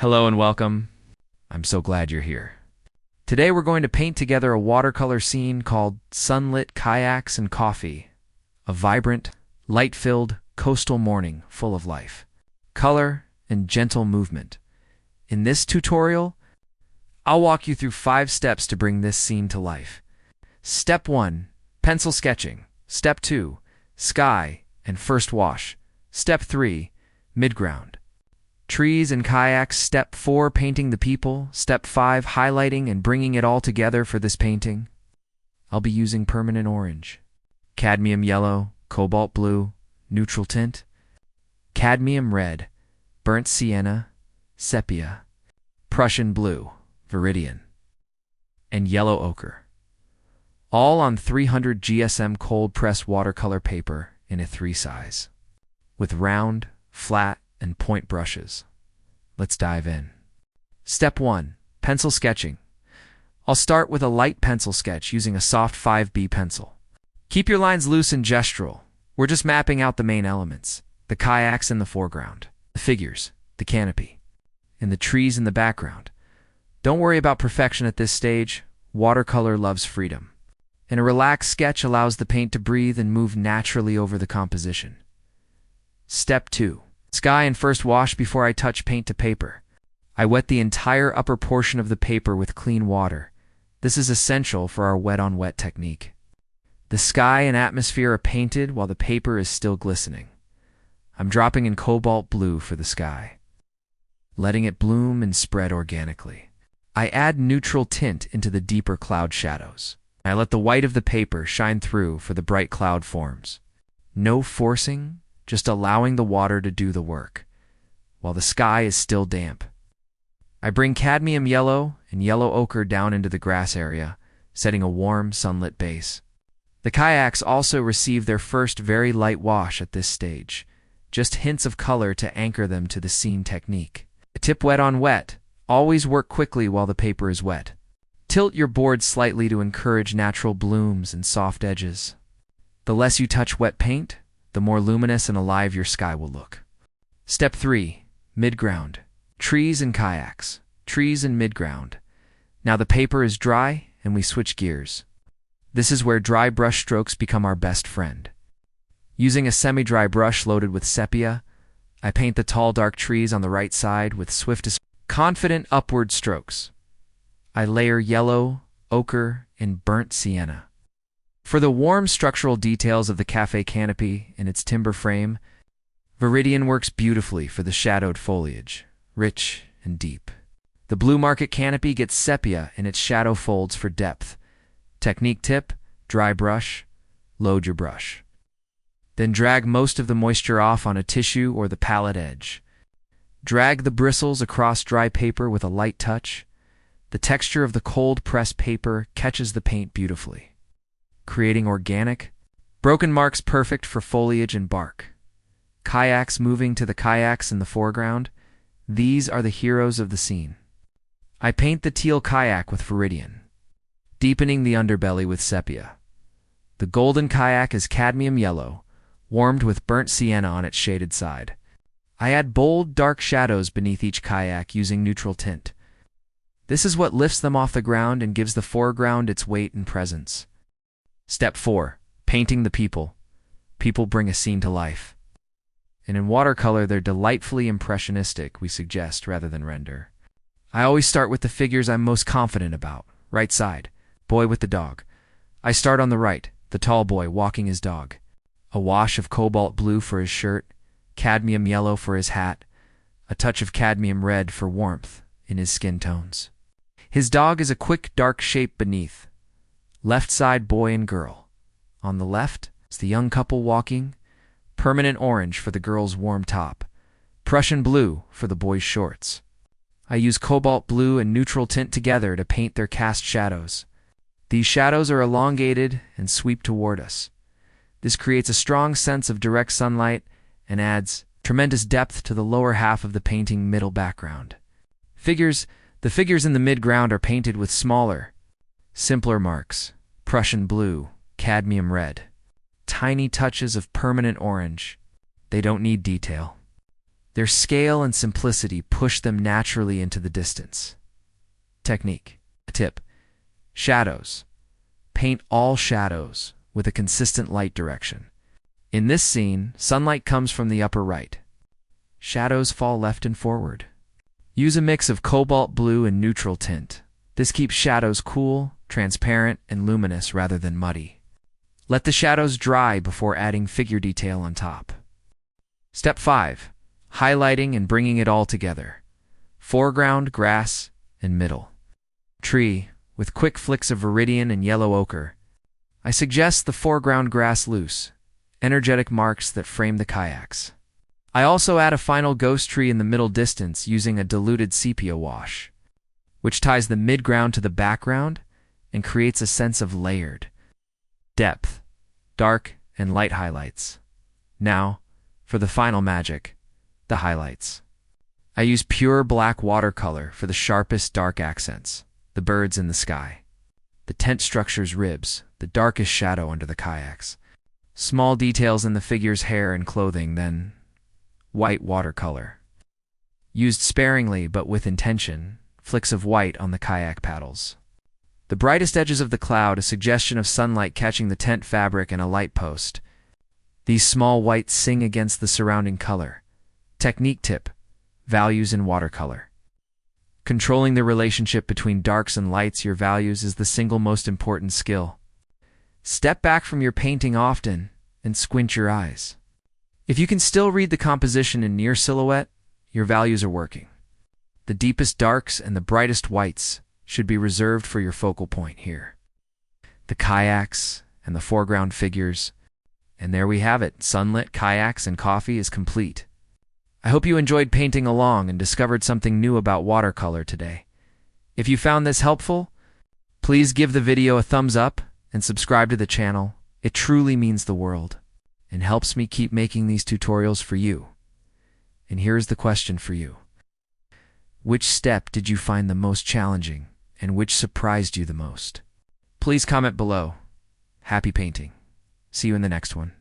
Hello and welcome. I'm so glad you're here. Today we're going to paint together a watercolor scene called Sunlit Kayaks and Coffee, a vibrant, light-filled coastal morning full of life, color, and gentle movement. In this tutorial, I'll walk you through 5 steps to bring this scene to life. Step 1, pencil sketching. Step 2, sky and first wash. Step 3, midground. Trees and kayaks. Step 4, painting the people. Step 5, highlighting and bringing it all together for this painting. I'll be using permanent orange, cadmium yellow, cobalt blue, neutral tint, cadmium red, burnt sienna, sepia, Prussian blue, viridian, and yellow ochre. All on 300 GSM cold press watercolor paper in a 3 size, with round, flat, and point brushes. Let's dive in. Step 1, pencil sketching. I'll start with a light pencil sketch using a soft 5B pencil. Keep your lines loose and gestural. We're just mapping out the main elements, the kayaks in the foreground, the figures, the canopy, and the trees in the background. Don't worry about perfection at this stage. Watercolor loves freedom, and a relaxed sketch allows the paint to breathe and move naturally over the composition. Step 2, sky and first wash. Before I touch paint to paper, I wet the entire upper portion of the paper with clean water. This is essential for our wet-on-wet technique. The sky and atmosphere are painted while the paper is still glistening. I'm dropping in cobalt blue for the sky, letting it bloom and spread organically. I add neutral tint into the deeper cloud shadows. I let the white of the paper shine through for the bright cloud forms. No forcing, just allowing the water to do the work, while the sky is still damp. I bring cadmium yellow and yellow ochre down into the grass area, setting a warm, sunlit base. The kayaks also receive their first very light wash at this stage, just hints of color to anchor them to the scene technique. Tip wet on wet. Always work quickly while the paper is wet. Tilt your board slightly to encourage natural blooms and soft edges. The less you touch wet paint, the more luminous and alive your sky will look. Step 3, midground. Trees and kayaks. Trees and midground. Now the paper is dry and we switch gears. This is where dry brush strokes become our best friend. Using a semi-dry brush loaded with sepia, I paint the tall dark trees on the right side with swiftest, confident upward strokes. I layer yellow, ochre, and burnt sienna. For the warm structural details of the café canopy and its timber frame, viridian works beautifully for the shadowed foliage, rich and deep. The blue market canopy gets sepia in its shadow folds for depth. Technique tip, dry brush, load your brush. Then drag most of the moisture off on a tissue or the palette edge. Drag the bristles across dry paper with a light touch. The texture of the cold pressed paper catches the paint beautifully, creating organic, broken marks perfect for foliage and bark. Kayaks moving to the kayaks in the foreground. These are the heroes of the scene. I paint the teal kayak with viridian, deepening the underbelly with sepia. The golden kayak is cadmium yellow, warmed with burnt sienna on its shaded side. I add bold, dark shadows beneath each kayak using neutral tint. This is what lifts them off the ground and gives the foreground its weight and presence. Step 4, painting the people. People bring a scene to life. And in watercolor, they're delightfully impressionistic, we suggest, rather than render. I always start with the figures I'm most confident about. Right side, boy with the dog. I start on the right, the tall boy walking his dog. A wash of cobalt blue for his shirt, cadmium yellow for his hat, a touch of cadmium red for warmth in his skin tones. His dog is a quick, dark shape beneath. Left side, boy and girl. On the left is the young couple walking, permanent orange for the girl's warm top, Prussian blue for the boy's shorts. I use cobalt blue and neutral tint together to paint their cast shadows. These shadows are elongated and sweep toward us. This creates a strong sense of direct sunlight and adds tremendous depth to the lower half of the painting middle background. The figures in the midground are painted with smaller, simpler marks, Prussian blue, cadmium red, tiny touches of permanent orange. They don't need detail. Their scale and simplicity push them naturally into the distance. Technique. Tip. Shadows. Paint all shadows with a consistent light direction. In this scene, sunlight comes from the upper right. Shadows fall left and forward. Use a mix of cobalt blue and neutral tint. This keeps shadows cool, transparent, and luminous rather than muddy. Let the shadows dry before adding figure detail on top. Step 5. Highlighting and bringing it all together. Foreground, grass, and middle. Tree, with quick flicks of viridian and yellow ochre. I suggest the foreground grass loose, energetic marks that frame the kayaks. I also add a final ghost tree in the middle distance using a diluted sepia wash, which ties the midground to the background and creates a sense of layered depth, dark and light highlights. Now, for the final magic, the highlights. I use pure black watercolor for the sharpest dark accents, the birds in the sky, the tent structure's ribs, the darkest shadow under the kayaks, small details in the figure's hair and clothing, then white watercolor. Used sparingly but with intention, flicks of white on the kayak paddles. The brightest edges of the cloud, a suggestion of sunlight catching the tent fabric and a light post. These small whites sing against the surrounding color. Technique tip. Values in watercolor. Controlling the relationship between darks and lights, your values, is the single most important skill. Step back from your painting often and squint your eyes. If you can still read the composition in near silhouette, your values are working. The deepest darks and the brightest whites should be reserved for your focal point here. The kayaks and the foreground figures. And there we have it. Sunlit Kayaks and Coffee is complete. I hope you enjoyed painting along and discovered something new about watercolor today. If you found this helpful, please give the video a thumbs up and subscribe to the channel. It truly means the world and helps me keep making these tutorials for you. And here's the question for you. Which step did you find the most challenging and which surprised you the most? Please comment below. Happy painting. See you in the next one.